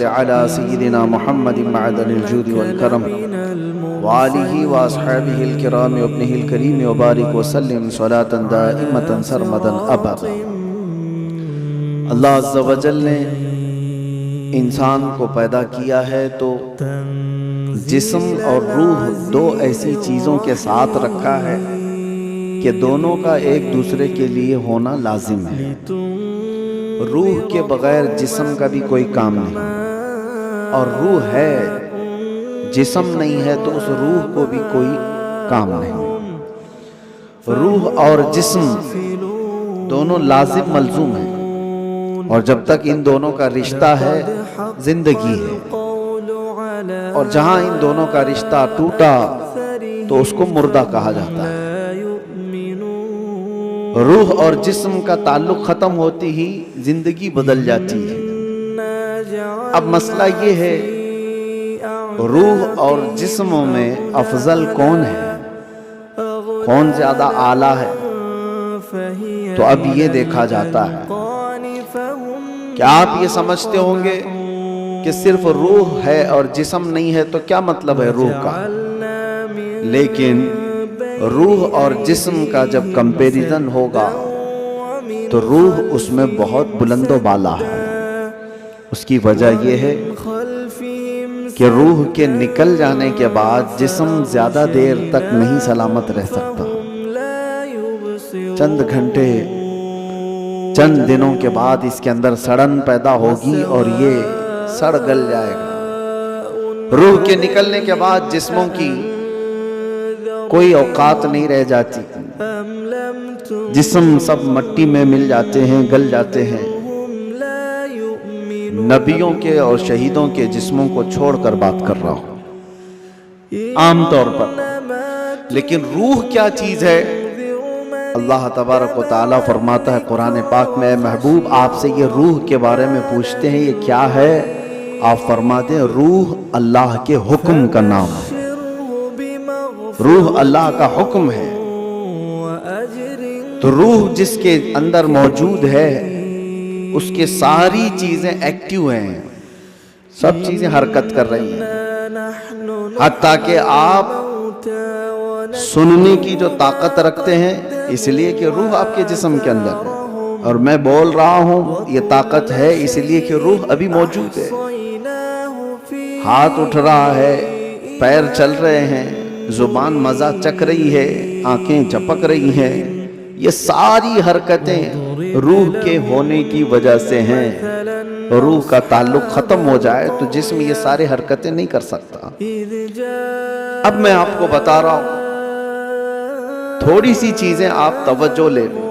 صل علی سیدنا محمد معدن الجود والکرم وآلہ واصحابہ الکرام وابنہ الکریم وبارک وسلم صلاۃ دائمۃ سرمدا ابدا۔ اللہ عز و جل نے انسان کو پیدا کیا ہے تو جسم اور روح دو ایسی چیزوں کے ساتھ رکھا ہے کہ دونوں کا ایک دوسرے کے لیے ہونا لازم ہے۔ روح کے بغیر جسم کا بھی کوئی کام نہیں، اور روح ہے، جسم نہیں ہے تو اس روح کو بھی کوئی کام نہیں۔ روح اور جسم دونوں لازم ملزوم ہیں، اور جب تک ان دونوں کا رشتہ ہے زندگی ہے، اور جہاں ان دونوں کا رشتہ ٹوٹا تو اس کو مردہ کہا جاتا ہے۔ روح اور جسم کا تعلق ختم ہوتی ہی زندگی بدل جاتی ہے۔ اب مسئلہ یہ ہے روح اور جسموں میں افضل کون ہے، کون زیادہ اعلیٰ ہے؟ تو اب یہ دیکھا جاتا ہے۔ کیا آپ یہ سمجھتے ہوں گے کہ صرف روح ہے اور جسم نہیں ہے؟ تو کیا مطلب ہے روح کا؟ لیکن روح اور جسم کا جب کمپیریزن ہوگا تو روح اس میں بہت بلند و بالا ہے۔ اس کی وجہ یہ ہے کہ روح کے نکل جانے کے بعد جسم زیادہ دیر تک نہیں سلامت رہ سکتا۔ چند گھنٹے، چند دنوں کے بعد اس کے اندر سڑن پیدا ہوگی اور یہ سڑ گل جائے گا۔ روح کے نکلنے کے بعد جسموں کی کوئی اوقات نہیں رہ جاتی، جسم سب مٹی میں مل جاتے ہیں، گل جاتے ہیں۔ نبیوں کے اور شہیدوں کے جسموں کو چھوڑ کر بات کر رہا ہوں عام طور پر۔ لیکن روح کیا چیز ہے؟ اللہ تبارک و تعالیٰ فرماتا ہے قرآن پاک میں، اے محبوب آپ سے یہ روح کے بارے میں پوچھتے ہیں یہ کیا ہے؟ آپ فرماتے ہیں روح اللہ کے حکم کا نام ہے، روح اللہ کا حکم ہے۔ تو روح جس کے اندر موجود ہے اس کے ساری چیزیں ایکٹیو ہیں، سب چیزیں حرکت کر رہی ہیں، حتیٰ کہ آپ سننے کی جو طاقت رکھتے ہیں اس لیے کہ روح آپ کے جسم کے اندر ہے، اور میں بول رہا ہوں یہ طاقت ہے اس لیے کہ روح ابھی موجود ہے۔ ہاتھ اٹھ رہا ہے، پیر چل رہے ہیں، زبان مزہ چک رہی ہے، آنکھیں چپک رہی ہیں، یہ ساری حرکتیں روح کے ہونے کی وجہ سے ہیں۔ روح کا تعلق ختم ہو جائے تو جسم یہ ساری حرکتیں نہیں کر سکتا۔ اب میں آپ کو بتا رہا ہوں، تھوڑی سی چیزیں آپ توجہ لے لیں۔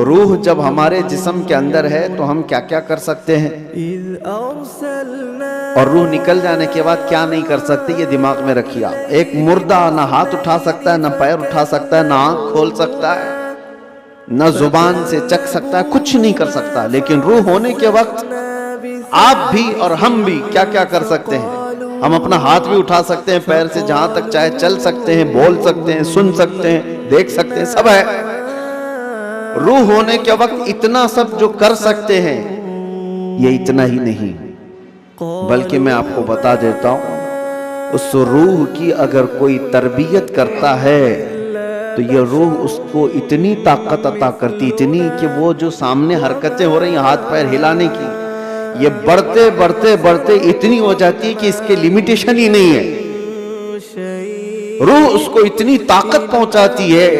روح جب ہمارے جسم کے اندر ہے تو ہم کیا کیا کر سکتے ہیں، اور روح نکل جانے کے بعد کیا نہیں کر سکتے، یہ دماغ میں رکھیے آپ۔ ایک مردہ نہ ہاتھ اٹھا سکتا ہے، نہ پیر اٹھا سکتا ہے، نہ آنکھ کھول سکتا ہے، نہ زبان سے چک سکتا ہے، کچھ نہیں کر سکتا۔ لیکن روح ہونے کے وقت آپ بھی اور ہم بھی کیا کیا کر سکتے ہیں؟ ہم اپنا ہاتھ بھی اٹھا سکتے ہیں، پیر سے جہاں تک چاہے چل سکتے ہیں، بول سکتے ہیں، سن سکتے ہیں، دیکھ سکتے ہیں، سب ہے۔ روح ہونے کے وقت اتنا سب جو کر سکتے ہیں یہ اتنا ہی نہیں، بلکہ میں آپ کو بتا دیتا ہوں اس روح کی اگر کوئی تربیت کرتا ہے تو یہ روح اس کو اتنی طاقت عطا کرتی، اتنی کہ وہ جو سامنے حرکتیں ہو رہی ہیں ہاتھ پیر ہلانے کی، یہ بڑھتے بڑھتے بڑھتے اتنی ہو جاتی ہے کہ اس کے لیمیٹیشن ہی نہیں ہے۔ روح اس کو اتنی طاقت پہنچاتی ہے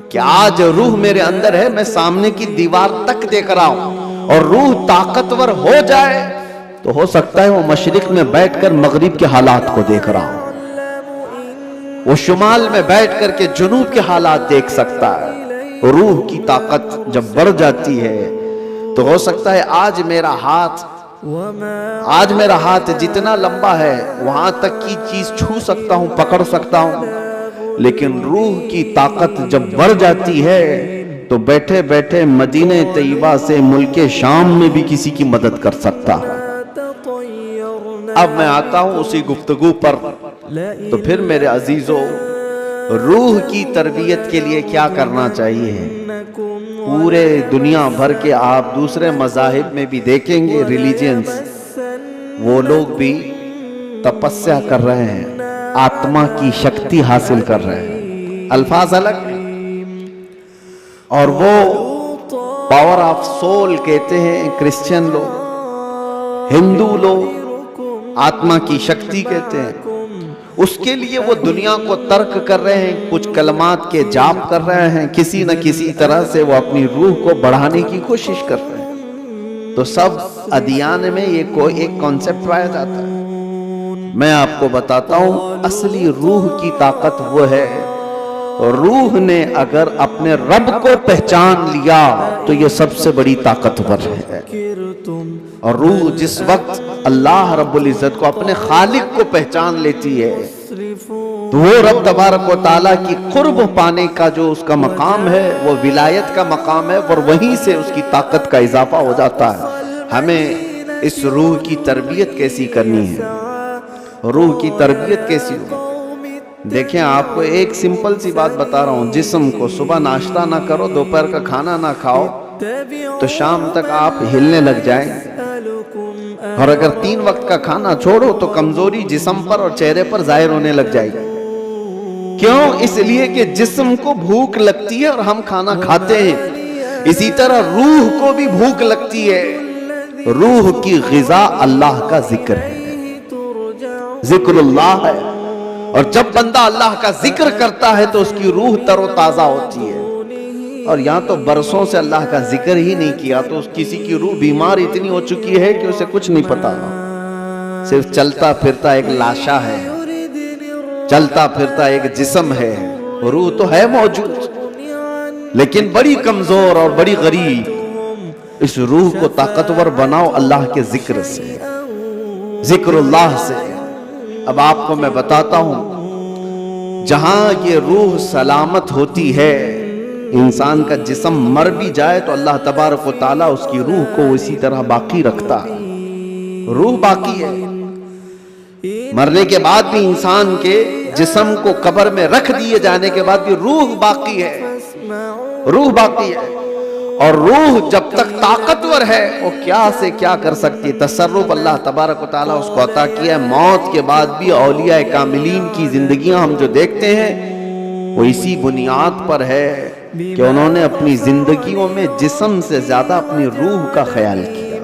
کہ آج روح میرے اندر ہے، میں سامنے کی دیوار تک دیکھ رہا ہوں، اور روح طاقتور ہو جائے تو ہو سکتا ہے وہ مشرق میں بیٹھ کر مغرب کے حالات کو دیکھ رہا ہوں، وہ شمال میں بیٹھ کر کے جنوب کے حالات دیکھ سکتا ہے۔ روح کی طاقت جب بڑھ جاتی ہے تو ہو سکتا ہے آج میرا ہاتھ جتنا لمبا ہے وہاں تک کی چیز چھو سکتا ہوں، پکڑ سکتا ہوں، لیکن روح کی طاقت جب بڑھ جاتی ہے تو بیٹھے بیٹھے مدینہ طیبہ سے ملک شام میں بھی کسی کی مدد کر سکتا ہے۔ اب میں آتا ہوں اسی گفتگو پر، تو پھر میرے عزیزو روح کی تربیت کے لیے کیا کرنا چاہیے؟ پورے دنیا بھر کے آپ دوسرے مذاہب میں بھی دیکھیں گے، ریلیجنز وہ لوگ بھی تپسیا کر رہے ہیں، آتما کی شکتی حاصل کر رہے ہیں، الفاظ الگ ہیں، اور وہ پاور آف سول کہتے ہیں کرسچن لوگ، ہندو لوگ آتما کی شکتی کہتے ہیں۔ اس کے لیے وہ دنیا کو ترک کر رہے ہیں، کچھ کلمات کے جاپ کر رہے ہیں، کسی نہ کسی طرح سے وہ اپنی روح کو بڑھانے کی کوشش کر رہے ہیں۔ تو سب ادیان میں یہ ایک کانسیپٹ پایا جاتا ہے۔ میں آپ کو بتاتا ہوں اصلی روح کی طاقت وہ ہے، روح نے اگر اپنے رب کو پہچان لیا تو یہ سب سے بڑی طاقتور ہے۔ اور روح جس وقت اللہ رب العزت کو اپنے خالق کو پہچان لیتی ہے تو وہ رب تبارک و تعالیٰ کی قرب پانے کا جو اس کا مقام ہے وہ ولایت کا مقام ہے، اور وہیں سے اس کی طاقت کا اضافہ ہو جاتا ہے۔ ہمیں اس روح کی تربیت کیسی کرنی ہے، روح کی تربیت کیسی ہو؟ دیکھیں آپ کو ایک سمپل سی بات بتا رہا ہوں، جسم کو صبح ناشتہ نہ کرو، دوپہر کا کھانا نہ کھاؤ تو شام تک آپ ہلنے لگ جائیں، اور اگر 3 وقت کا کھانا چھوڑو تو کمزوری جسم پر اور چہرے پر ظاہر ہونے لگ جائے گی۔ کیوں؟ اس لیے کہ جسم کو بھوک لگتی ہے اور ہم کھانا کھاتے ہیں، اسی طرح روح کو بھی بھوک لگتی ہے۔ روح کی غذا اللہ کا ذکر ہے، ذکر اللہ ہے، اور جب بندہ اللہ کا ذکر کرتا ہے تو اس کی روح تر و تازہ ہوتی ہے۔ اور یہاں تو برسوں سے اللہ کا ذکر ہی نہیں کیا تو کسی کی روح بیمار اتنی ہو چکی ہے کہ اسے کچھ نہیں پتا، صرف چلتا پھرتا ایک لاشا ہے، چلتا پھرتا ایک جسم ہے، روح تو ہے موجود لیکن بڑی کمزور اور بڑی غریب۔ اس روح کو طاقتور بناؤ اللہ کے ذکر سے، ذکر اللہ سے۔ اب آپ کو میں بتاتا ہوں، جہاں یہ روح سلامت ہوتی ہے، انسان کا جسم مر بھی جائے تو اللہ تبارک و تعالیٰ اس کی روح کو اسی طرح باقی رکھتا ہے، روح باقی ہے۔ مرنے کے بعد بھی انسان کے جسم کو قبر میں رکھ دیے جانے کے بعد بھی روح باقی ہے، روح باقی ہے۔ اور روح جب تک طاقتور ہے وہ کیا سے کیا کر سکتی ہے، تصرف اللہ تبارک و تعالیٰ اس کو عطا کیا ہے۔ موت کے بعد بھی اولیاء کاملین کی زندگیاں ہم جو دیکھتے ہیں وہ اسی بنیاد پر ہے کہ انہوں نے اپنی زندگیوں میں جسم سے زیادہ اپنی روح کا خیال کیا۔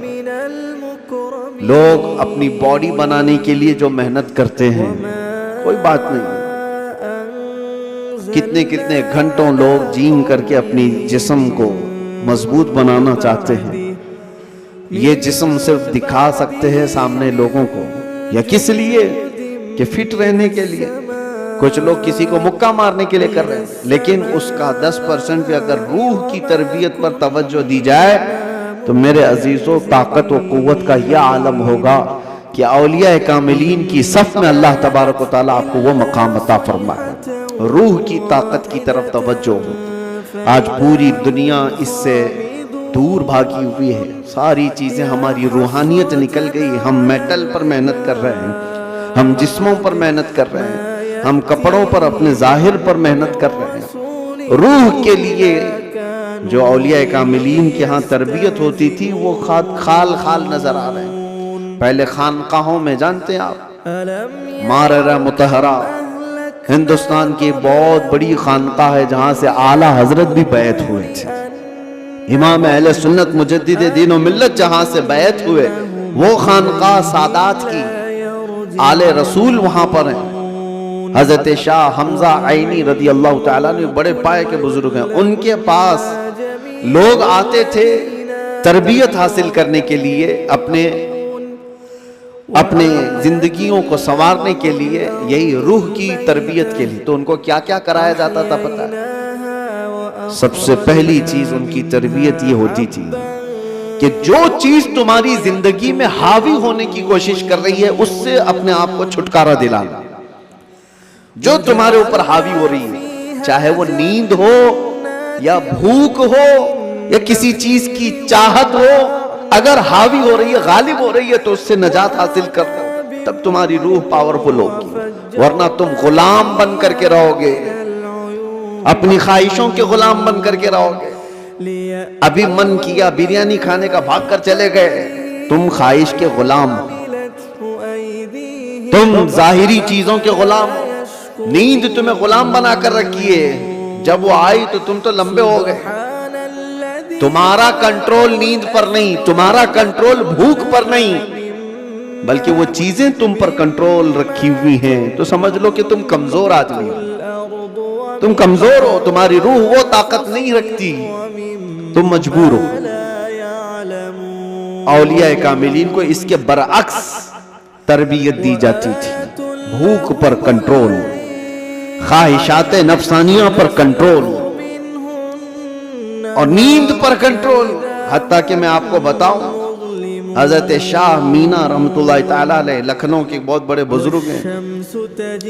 لوگ اپنی باڈی بنانے کے لیے جو محنت کرتے ہیں کوئی بات نہیں، کتنے کتنے گھنٹوں لوگ جیم کر کے اپنی جسم کو مضبوط بنانا چاہتے ہیں۔ یہ جسم صرف دکھا سکتے ہیں سامنے لوگوں کو، یا کس لیے کہ فٹ رہنے کے لیے۔ کچھ لوگ کسی کو مکہ مارنے کے لیے کر رہے ہیں، لیکن اس کا 10% بھی اگر روح کی تربیت پر توجہ دی جائے تو میرے عزیزوں طاقت و قوت کا یہ عالم ہوگا کہ اولیاء کاملین کی صف میں اللہ تبارک و تعالیٰ آپ کو وہ مقام عطا فرمائے۔ روح کی طاقت کی طرف توجہ ہو۔ آج پوری دنیا اس سے دور بھاگی ہوئی ہے، ساری چیزیں ہماری روحانیت نکل گئی، ہم میٹل پر محنت کر رہے ہیں، ہم جسموں پر محنت کر رہے ہیں، ہم کپڑوں پر اپنے ظاہر پر محنت کر رہے ہیں۔ روح کے لیے جو اولیاء کاملین کے ہاں تربیت ہوتی تھی وہ خال خال نظر آ رہے ہیں۔ پہلے خانقاہوں میں جانتے ہیں آپ، ماررہ مطہرہ ہندوستان کی بہت بڑی خانقاہ ہے جہاں سے اعلیٰ حضرت بھی بیعت ہوئے تھے، امام اہل سنت مجدد دین و ملت جہاں سے بیعت ہوئے وہ خانقاہ سادات کی، آل رسول وہاں پر ہیں۔ حضرت شاہ حمزہ عینی رضی اللہ تعالیٰ نے بڑے پائے کے بزرگ ہیں، ان کے پاس لوگ آتے تھے تربیت حاصل کرنے کے لیے، اپنے زندگیوں کو سنوارنے کے لیے، یہی روح کی تربیت کے لیے۔ تو ان کو کیا کیا کرایا جاتا تھا پتہ ہے؟ سب سے پہلی چیز ان کی تربیت یہ ہوتی تھی کہ جو چیز تمہاری زندگی میں حاوی ہونے کی کوشش کر رہی ہے اس سے اپنے آپ کو چھٹکارا دلانا۔ جو تمہارے اوپر حاوی ہو رہی ہے، چاہے وہ نیند ہو یا بھوک ہو یا کسی چیز کی چاہت ہو، اگر حاوی ہو رہی ہے، غالب ہو رہی ہے تو اس سے نجات حاصل کر لو، تب تمہاری روح پاورفل ہوگی، ورنہ تم غلام بن کر کے رہو گے، اپنی خواہشوں کے غلام بن کر کے رہو گے۔ ابھی من کیا بریانی کھانے کا، بھاگ کر چلے گئے، تم خواہش کے غلام ہو۔ تم ظاہری چیزوں کے غلام ہو، نیند تمہیں غلام بنا کر رکھی ہے، جب وہ آئی تو تم تو لمبے ہو گئے۔ تمہارا کنٹرول نیند پر نہیں، تمہارا کنٹرول بھوک پر نہیں، بلکہ وہ چیزیں تم پر کنٹرول رکھی ہوئی ہیں، تو سمجھ لو کہ تم کمزور آدمی ہو، تم کمزور ہو، تمہاری روح وہ طاقت نہیں رکھتی، تم مجبور ہو۔ اولیاء کاملین کو اس کے برعکس تربیت دی جاتی تھی، بھوک پر کنٹرول، خواہشات نفسانیہ پر کنٹرول اور نیند پر کنٹرول۔ حتیٰ کہ میں آپ کو بتاؤں، حضرت شاہ مینا رحمت اللہ تعالیٰ علیہ لکھنؤ کے بہت بڑے بزرگ ہیں،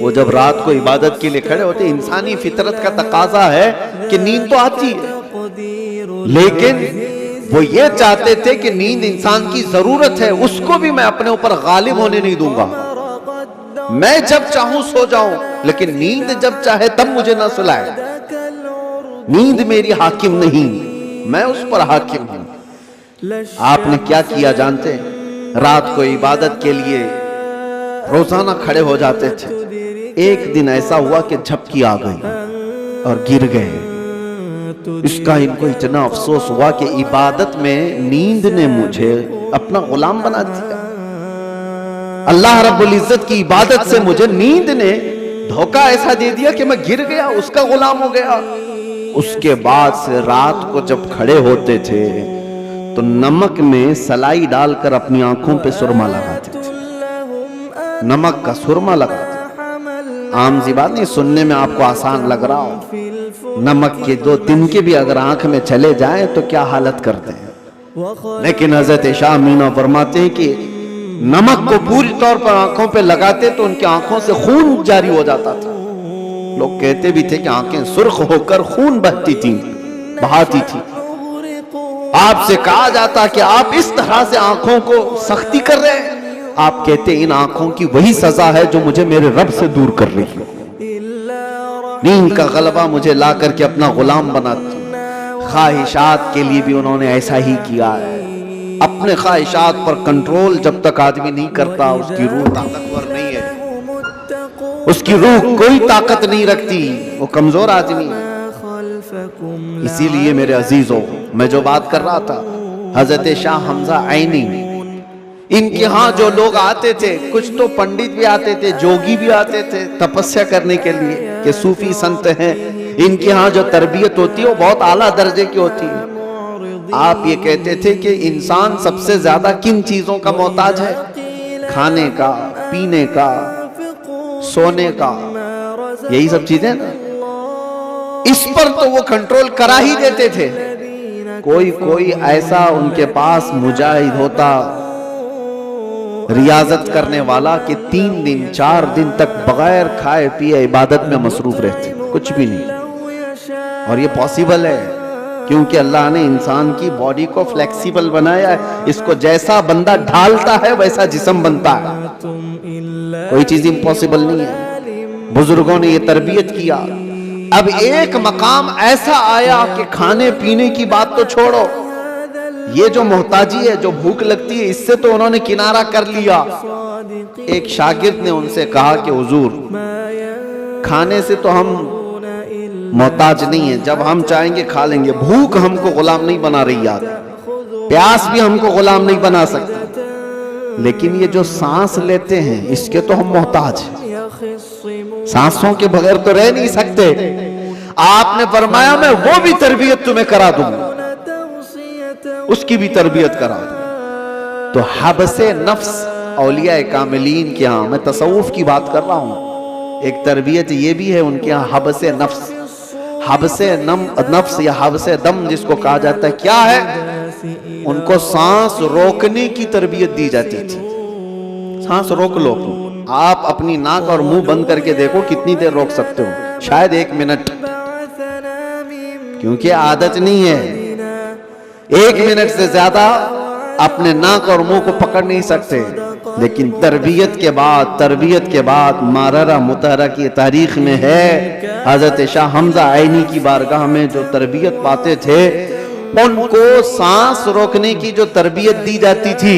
وہ جب رات کو عبادت کے لیے کھڑے ہوتے، انسانی فطرت کا تقاضا ہے کہ نیند تو آتی ہے، لیکن وہ یہ چاہتے تھے کہ نیند انسان کی ضرورت ہے، اس کو بھی میں اپنے اوپر غالب ہونے نہیں دوں گا، میں جب چاہوں سو جاؤں، لیکن نیند جب چاہے تب مجھے نہ سلائے۔ نیند میری حاکم نہیں، میں اس پر حاکم ہوں۔ آپ نے کیا کیا جانتے ہیں؟ رات کو عبادت کے لیے روزانہ کھڑے ہو جاتے تھے۔ ایک دن ایسا ہوا کہ جھپکی آ گئی اور گر گئے۔ اس کا ان کو اتنا افسوس ہوا کہ عبادت میں نیند نے مجھے اپنا غلام بنا دیا، اللہ رب العزت کی عبادت سے مجھے نیند نے دھوکہ ایسا دے دیا کہ میں گر گیا، اس کا غلام ہو گیا۔ اس کے بعد سے رات کو جب کھڑے ہوتے تھے تو نمک میں سلائی ڈال کر اپنی آنکھوں پہ سرما لگاتے تھے، نمک کا سرما لگاتے تھے۔ عام سی بات نہیں، سننے میں آپ کو آسان لگ رہا ہو، نمک کے 2 تنکے بھی اگر آنکھ میں چلے جائیں تو کیا حالت کرتے ہیں، لیکن حضرت شاہ مینا فرماتے ہیں کہ نمک کو پوری طور پر آنکھوں پہ لگاتے تو ان کی آنکھوں سے خون جاری ہو جاتا تھا۔ لوگ کہتے بھی تھے کہ آنکھیں سرخ ہو کر خون بہتی تھیں، بہاتی تھی۔ آپ سے کہا جاتا کہ آپ اس طرح سے آنکھوں کو سختی کر رہے ہیں، آپ کہتے ان آنکھوں کی وہی سزا ہے جو مجھے میرے رب سے دور کر رہی ہے۔ نیند کا غلبہ مجھے لا کر کے اپنا غلام بناتی۔ خواہشات کے لیے بھی انہوں نے ایسا ہی کیا ہے۔ اپنے خواہشات پر کنٹرول جب تک آدمی نہیں کرتا، اس کی روح طاقتور نہیں ہے، اس کی روح کوئی طاقت نہیں رکھتی، وہ کمزور آدمی ہے۔ اسی لیے میرے عزیزوں، میں جو بات کر رہا تھا، حضرت شاہ حمزہ عینی، ان کے ہاں جو لوگ آتے تھے، کچھ تو پنڈت بھی آتے تھے، جوگی بھی آتے تھے تپسیا کرنے کے لیے کہ صوفی سنت ہیں، ان کے ہاں جو تربیت ہوتی ہے وہ بہت اعلیٰ درجے کی ہوتی ہے۔ آپ یہ کہتے تھے کہ انسان سب سے زیادہ کن چیزوں کا محتاج ہے؟ کھانے کا، پینے کا، سونے کا، یہی سب چیزیں نا۔ اس پر تو وہ کنٹرول کرا ہی دیتے تھے۔ کوئی ایسا ان کے پاس مجاہد ہوتا، ریاضت کرنے والا، کہ 3 دن 4 دن تک بغیر کھائے پیے عبادت میں مصروف رہتے، کچھ بھی نہیں۔ اور یہ پاسبل ہے کیونکہ اللہ نے انسان کی باڈی کو فلیکسیبل بنایا ہے، اس کو جیسا بندہ ڈھالتا ہے ویسا جسم بنتا ہے، کوئی چیز امپاسبل نہیں ہے۔ بزرگوں نے یہ تربیت کیا۔ اب ایک مقام ایسا آیا کہ کھانے پینے کی بات تو چھوڑو، یہ جو محتاجی ہے، جو بھوک لگتی ہے، اس سے تو انہوں نے کنارہ کر لیا۔ ایک شاگرد نے ان سے کہا کہ حضور، کھانے سے تو ہم محتاج نہیں ہیں، جب ہم چاہیں گے کھا لیں گے، بھوک ہم کو غلام نہیں بنا رہی یاد، پیاس بھی ہم کو غلام نہیں بنا سکتی، لیکن یہ جو سانس لیتے ہیں اس کے تو ہم محتاج ہیں، سانسوں کے بغیر تو رہ نہیں سکتے۔ آپ نے فرمایا میں وہ بھی تربیت تمہیں کرا دوں گا، اس کی بھی تربیت کرا دوں۔ تو حبس نفس اولیاء کاملین کے ہاں، میں تصوف کی بات کر رہا ہوں، ایک تربیت یہ بھی ہے ان کے ہاں، حبس نفس، حبس نفس یا حبس دم جس کو کہا جاتا ہے، کیا ہے؟ ان کو سانس روکنے کی تربیت دی جاتی تھی۔ سانس روک لو، آپ اپنی ناک اور منہ بند کر کے دیکھو کتنی دیر روک سکتے ہو، شاید 1 منٹ، کیونکہ عادت نہیں ہے، 1 منٹ سے زیادہ اپنے ناک اور منہ کو پکڑ نہیں سکتے۔ لیکن تربیت کے بعد ماررہ مطہرہ کی تاریخ میں ہے، حضرت شاہ حمزہ عینی کی بارگاہ میں جو تربیت پاتے تھے، ان کو سانس روکنے کی جو تربیت دی جاتی تھی،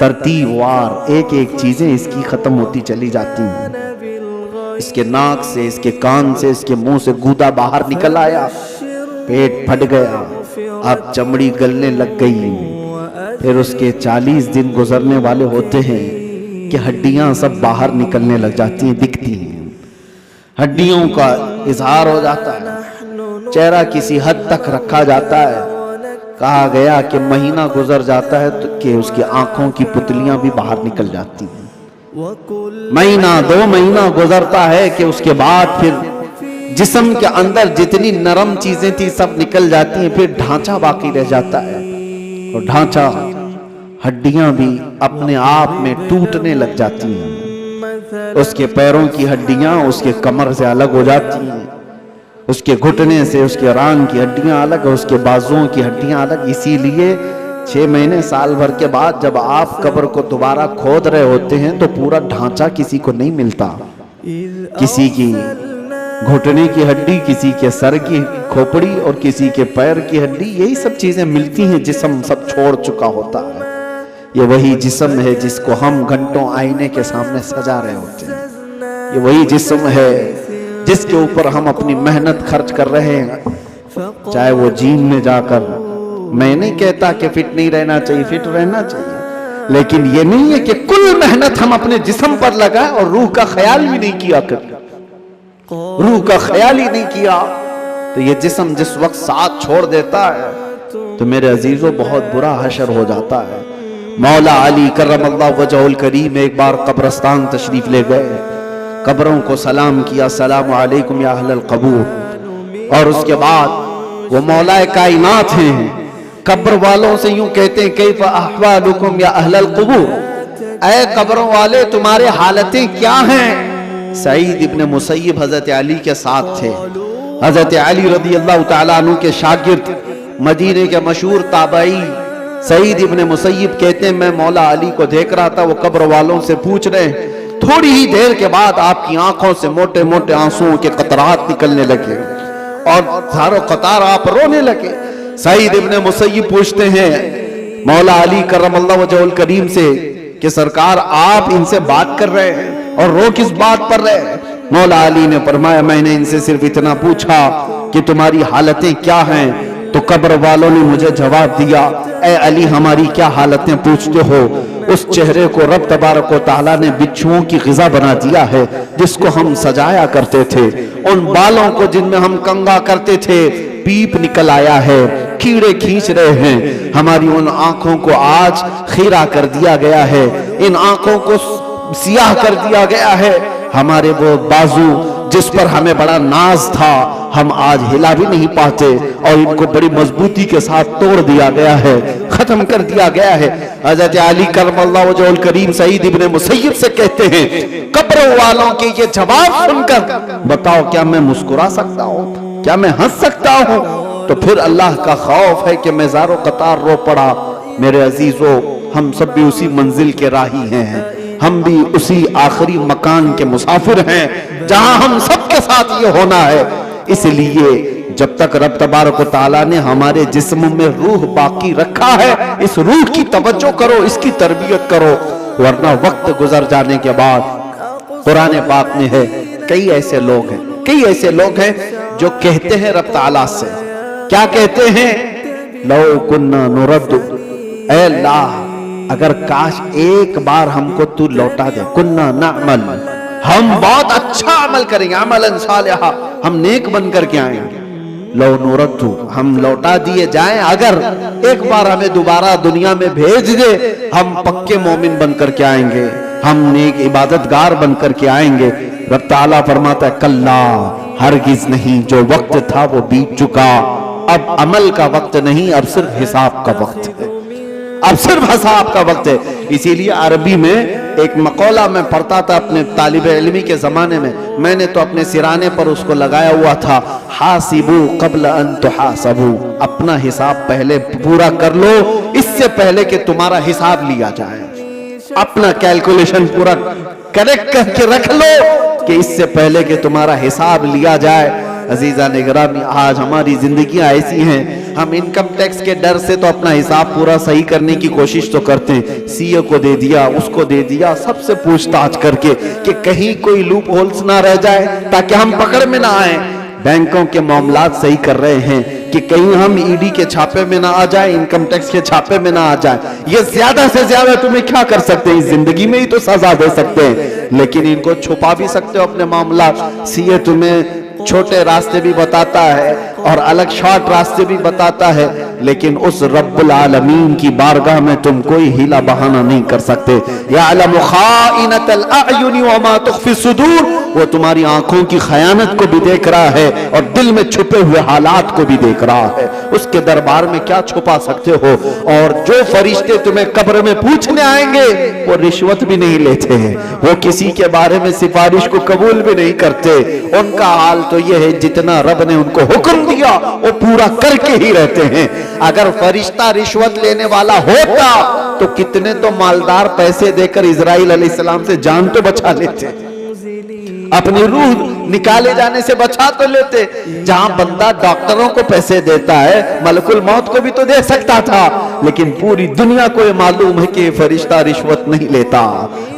ترتیب وار ایک ایک چیزیں اس کی ختم ہوتی چلی جاتی ہیں. اس کے ناک سے، اس کے کان سے، اس کے منہ سے گودا باہر نکل آیا، پیٹ پھٹ گیا، اب چمڑی گلنے لگ گئی. پھر اس کے 40 دن گزرنے والے ہوتے ہیں کہ ہڈیاں سب باہر نکلنے لگ جاتی ہیں، دکھتی ہیں، ہڈیوں کا اظہار ہو جاتا ہے، چہرہ کسی حد تک رکھا جاتا ہے. کہا گیا کہ مہینہ گزر جاتا ہے تو کہ اس کی آنکھوں کی پتلیاں بھی باہر نکل جاتی ہیں. مہینہ 2 مہینہ گزرتا ہے کہ اس کے بعد پھر جسم کے اندر جتنی نرم چیزیں تھی سب نکل جاتی ہیں، پھر ڈھانچہ باقی رہ جاتا ہے. اور ڈھانچہ، ہڈیاں بھی اپنے آپ میں ٹوٹنے لگ جاتی ہیں. اس کے پیروں کی ہڈیاں اس کے کمر سے الگ ہو جاتی ہیں، اس کے گھٹنے سے اس کے ران کی ہڈیاں الگ، اس کے بازوؤں کی ہڈیاں الگ. اسی لیے 6 مہینے سال بھر کے بعد جب آپ قبر کو دوبارہ کھود رہے ہوتے ہیں تو پورا ڈھانچہ کسی کو نہیں ملتا. کسی کی گھٹنے کی ہڈی، کسی کے سر کی کھوپڑی اور کسی کے پیر کی ہڈی، یہی سب چیزیں ملتی ہیں. جسم سب چھوڑ چکا ہوتا ہے. یہ وہی جسم ہے جس کو ہم گھنٹوں آئینے کے سامنے سجا رہے ہوتے ہیں. یہ وہی جسم ہے جس کے اوپر ہم اپنی محنت خرچ کر رہے ہیں. چاہے وہ جیم میں جا کر، میں نہیں کہتا کہ فٹ نہیں رہنا چاہیے، فٹ رہنا چاہیے، لیکن یہ نہیں ہے کہ کل محنت ہم اپنے جسم پر لگائیں اور روح کا خیال بھی نہیں کیا کبھی، روح کا خیال ہی نہیں کیا تو یہ جسم جس وقت ساتھ چھوڑ دیتا ہے تو میرے عزیزوں بہت برا حشر ہو جاتا ہے. مولا علی کرم اللہ وجہہ الکریم ایک بار قبرستان تشریف لے گئے، قبروں کو سلام کیا، السلام علیکم یا اہل القبور. اور اس کے بعد وہ مولا کائنات ہیں، قبر والوں سے یوں کہتے ہیں کیف احوالکم یا اہل القبور، اے قبروں والے تمہارے حالتیں کیا ہیں. سعید ابن مسیب حضرت علی کے ساتھ تھے. حضرت علی رضی اللہ تعالیٰ عنہ کے شاگرد، مدینے کے مشہور تابعی سعید ابن مسیب کہتے ہیں میں مولا علی کو دیکھ رہا تھا، وہ قبر والوں سے پوچھ رہے ہیں. تھوڑی ہی دیر کے بعد آپ کی آنکھوں سے موٹے موٹے آنسوؤں کے قطرات نکلنے لگے اور دھارو قطار آپ رونے لگے. سعید ابن مسیب پوچھتے ہیں مولا علی کرم اللہ وجہہ الکریم سے کہ سرکار آپ ان سے بات کر رہے ہیں اور رو کس بات پر رہے ہیں؟ مولا علی نے فرمایا میں نے ان سے صرف اتنا پوچھا کہ تمہاری حالتیں کیا ہیں، تو قبر والوں نے مجھے جواب دیا اے علی ہماری کیا حالتیں پوچھتے ہو؟ اس چہرے کو رب تبارک و تعالیٰ نے بچھوؤں کی غذا بنا دیا ہے جس کو ہم سجایا کرتے تھے، ان بالوں کو جن میں ہم کنگا کرتے تھے پیپ نکل آیا ہے، کیڑے کھینچ رہے ہیں. ہماری ان آنکھوں کو آج خیرہ کر دیا گیا ہے، ان آنکھوں کو سیاہ کر دیا گیا ہے. ہمارے وہ بازو جس پر ہمیں بڑا ناز تھا ہم آج ہلا بھی نہیں پاتے اور ان کو بڑی مضبوطی کے ساتھ توڑ دیا گیا ہے، ختم کر دیا گیا ہے. حضرت علی کرم اللہ وجہہ الکریم سعید ابن مسیب سے کہتے ہیں قبر والوں کے یہ جواب سن کر بتاؤ کیا میں مسکرا سکتا ہوں، کیا میں ہنس سکتا ہوں؟ تو پھر اللہ کا خوف ہے کہ میں زار و قطار رو پڑا. میرے عزیزو ہم سب بھی اسی منزل کے راہی ہیں، ہم بھی اسی آخری مکان کے مسافر ہیں جہاں ہم سب کے ساتھ یہ ہونا ہے. اس لیے جب تک رب تبارک و تعالیٰ نے ہمارے جسم میں روح باقی رکھا ہے اس روح کی توجہ کرو، اس کی تربیت کرو، ورنہ وقت گزر جانے کے بعد قرآن پاک میں ہے کئی ایسے لوگ ہیں جو کہتے ہیں رب تعالیٰ سے، کیا کہتے ہیں؟ لو کننا نرد، اے اللہ اگر کاش ایک بار ہم کو تو لوٹا دے، کننا نعمل، ہم بہت اچھا عمل کریں گے، عملا صالحا، ہم نیک بن کر کے آئیں گے. لو نورد، ہم لوٹا دیے جائیں، اگر ایک بار ہمیں دوبارہ دنیا میں بھیج دے ہم پکے مومن بن کر کے آئیں گے، ہم نیک عبادتگار بن کر کے آئیں گے. رب تعالیٰ فرماتا ہے کلا، ہرگز نہیں، جو وقت تھا وہ بیت چکا، اب عمل کا وقت نہیں، اب صرف حساب کا وقت ہے، اب صرف حساب کا وقت ہے. اسی لیے عربی میں ایک مقولہ میں پڑھتا تھا اپنے طالب علمی کے زمانے میں نے تو اپنے سرانے پر اس کو لگایا ہوا تھا، حاسبو قبل ان تحاسبو، اپنا حساب پہلے پورا کر لو اس سے پہلے کہ تمہارا حساب لیا جائے. اپنا کیلکولیشن پورا کریکٹ کر کے رکھ لو کہ اس سے پہلے کہ تمہارا حساب لیا جائے. عزیزان گرامی آج ہماری زندگیاں ایسی ہیں ہم انکم ٹیکس کے ڈر سے تو اپنا حساب پورا صحیح کرنے کی کوشش تو کرتے ہیں، سی اے کو دے دیا، اس کو دے دیا، سب سے پوچھ تاچھ کر کے کہ کہیں کوئی لوپ ہولز نہ رہ جائے تاکہ ہم پکڑ میں نہ آئیں۔ بینکوں کے معاملات صحیح کر رہے ہیں کہ کہیں ہم ای ڈی کے چھاپے میں نہ آ جائیں، انکم ٹیکس کے چھاپے میں نہ آ جائیں۔ یہ زیادہ سے زیادہ تمہیں کیا کر سکتے ہیں؟ زندگی میں ہی تو سزا دے سکتے ہیں، لیکن ان کو چھپا بھی سکتے ہو اپنے معاملات۔ سی اے تمہیں چھوٹے راستے بھی بتاتا ہے اور الگ شارٹ راستے بھی بتاتا ہے، لیکن اس رب العالمین کی بارگاہ میں تم کوئی ہیلا بہانہ نہیں کر سکتے۔ یعلم خائنۃ الاعین وما تخفی الصدور، وہ تمہاری آنکھوں کی خیانت کو بھی دیکھ رہا ہے اور دل میں چھپے ہوئے حالات کو بھی دیکھ رہا ہے۔ اس کے دربار میں کیا چھپا سکتے ہو؟ اور جو فرشتے تمہیں قبر میں پوچھنے آئیں گے وہ رشوت بھی نہیں لیتے ہیں، وہ کسی کے بارے میں سفارش کو قبول بھی نہیں کرتے۔ ان کا حال تو یہ ہے جتنا رب نے ان کو حکم دیا وہ پورا کر کے ہی رہتے ہیں۔ اگر فرشتہ رشوت لینے والا ہوتا تو کتنے تو مالدار پیسے دے کر اسرائیل علیہ السلام سے جان تو بچا لیتے، اپنی روح نکالے جانے سے بچا تو لیتے۔ جہاں بندہ ڈاکٹروں کو پیسے دیتا ہے، ملک الموت کو بھی تو دے سکتا تھا، لیکن پوری دنیا کو یہ معلوم ہے کہ یہ فرشتہ رشوت نہیں لیتا،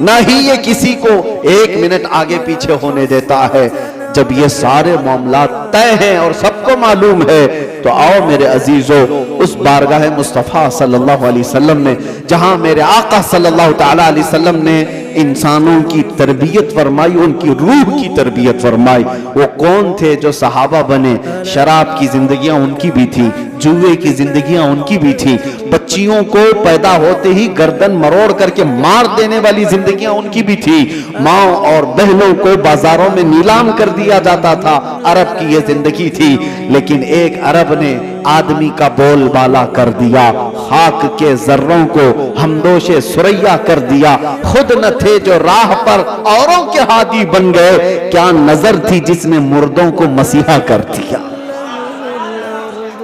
نہ ہی یہ کسی کو ایک منٹ آگے پیچھے ہونے دیتا ہے۔ جب یہ سارے معاملات طے ہیں اور سب کو معلوم ہے تو آؤ میرے عزیزو اس بارگاہ مصطفیٰ صلی اللہ علیہ وسلم میں، جہاں میرے آقا صلی اللہ تعالی علیہ وسلم نے انسانوں کی تربیت فرمائی، ان کی روح کی تربیت فرمائی۔ وہ کون تھے جو صحابہ بنے؟ شراب کی زندگیاں ان کی بھی تھی، جوئے کی زندگیاں ان کی بھی تھی، بچیوں کو پیدا ہوتے ہی گردن مروڑ کر کے مار دینے والی زندگیاں ان کی بھی تھی، ماں اور بہنوں کو بازاروں میں نیلام کر دیا جاتا تھا، عرب کی یہ زندگی تھی۔ لیکن ایک عرب نے آدمی کا بول بالا کر دیا، خاک کے ذروں کو ہمدوش سریا کر دیا، خود نہ تھے جو راہ پر اوروں کے ہادی بن گئے، کیا نظر تھی جس نے مردوں کو مسیحا کر دیا۔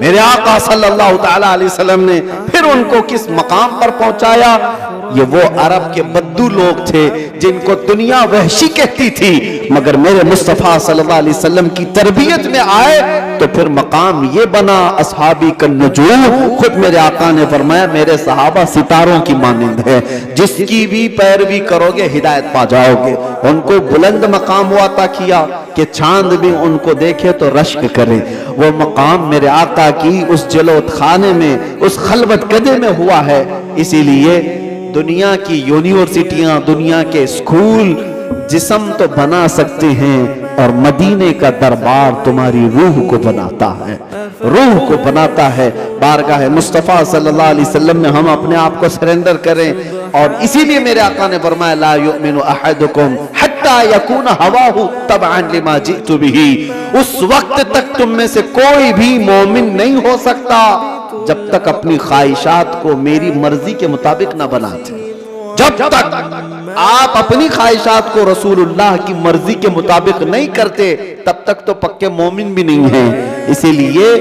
میرے آقا صلی اللہ تعالی علیہ وسلم نے پھر ان کو کس مقام پر پہنچایا؟ یہ وہ عرب کے بدو لوگ تھے جن کو دنیا وحشی کہتی تھی، مگر میرے مصطفیٰ صلی اللہ علیہ وسلم کی تربیت میں آئے تو پھر مقام یہ بنا اصحابی کالنجوم۔ خود میرے آقا نے فرمایا میرے صحابہ ستاروں کی مانند ہے، جس کی بھی پیروی کرو گے ہدایت پا جاؤ گے۔ ان کو بلند مقام ہوا عطا کیا کہ چاند بھی ان کو دیکھے تو رشک کرے۔ وہ مقام میرے آقا کی اس جلوت خانے میں، اس خلوت کدے میں ہوا ہے۔ اسی لیے دنیا کی یونیورسٹیاں، دنیا کے اسکول جسم تو بنا سکتے ہیں، اور مدینے کا دربار تمہاری روح کو بناتا ہے، روح کو بناتا ہے۔ بارگاہ مصطفیٰ صلی اللہ علیہ وسلم میں ہم اپنے آپ کو سرنڈر کریں، اور اسی لیے میرے آقا نے فرمایا لا یؤمن احدکم حتی یکون ہواہ تبعا لما جئت بہ۔ اس وقت تک تم میں سے کوئی بھی مومن نہیں ہو سکتا جب تک اپنی خواہشات کو میری مرضی کے مطابق نہ بناتے۔ جب تک آپ اپنی خواہشات کو رسول اللہ کی مرضی کے مطابق نہیں کرتے تب تک تو پکے مومن بھی نہیں ہیں۔ اسی لیے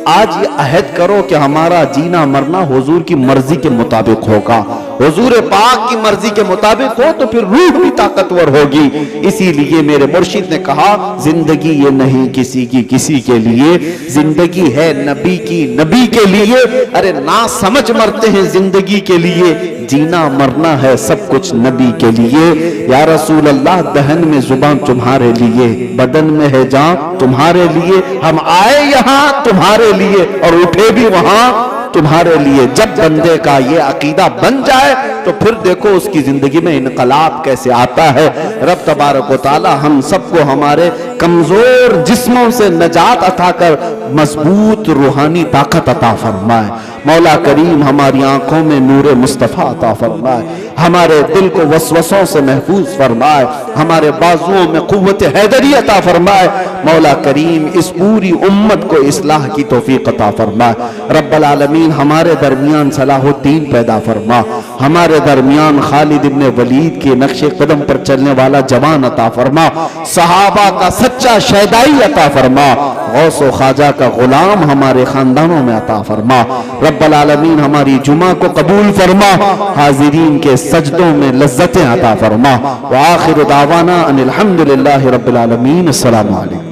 آج یہ عہد کرو کہ ہمارا جینا مرنا حضور کی مرضی کے مطابق ہوگا، حضور پاک کی مرضی کے مطابق ہو تو پھر روح بھی طاقتور ہوگی۔ اسی لیے میرے مرشد نے کہا زندگی یہ نہیں کسی کی کسی کے لیے، زندگی ہے نبی کی نبی کے لیے۔ ارے نا سمجھ مرتے ہیں زندگی کے لیے، جینا مرنا ہے سب کچھ نبی کے لیے۔ یا رسول اللہ دہن میں زبان تمہارے لیے، بدن میں ہے جان تمہارے لیے، ہم آئے یہاں تمہارے لیے اور اٹھے بھی وہاں تمہارے لیے۔ جب بندے کا یہ عقیدہ بن جائے تو پھر دیکھو اس کی زندگی میں انقلاب کیسے آتا ہے۔ رب تبارک و تعالی ہم سب کو ہمارے کمزور جسموں سے نجات عطا کر مضبوط روحانی طاقت عطا فرمائے۔ مولا کریم ہماری آنکھوں میں نور مصطفیٰ عطا فرمائے، ہمارے دل کو وسوسوں سے محفوظ فرمائے، ہمارے بازوؤں میں قوت حیدری عطا فرمائے۔ مولا کریم اس پوری امت کو اصلاح کی توفیق عطا فرمائے۔ رب العالمین ہمارے درمیان صلاح الدین پیدا فرما، ہمارے درمیان خالد ابن ولید کے نقش قدم پر چلنے والا جوان عطا فرما، صحابہ کا سچا شیدائی عطا فرما، غوث و خواجہ کا غلام ہمارے خاندانوں میں عطا فرما۔ رب العالمین ہماری جمعہ کو قبول فرما، حاضرین کے سجدوں میں لذتیں عطا فرما۔ وآخر دعوانا ان الحمدللہ رب العالمین۔ السلام علیکم۔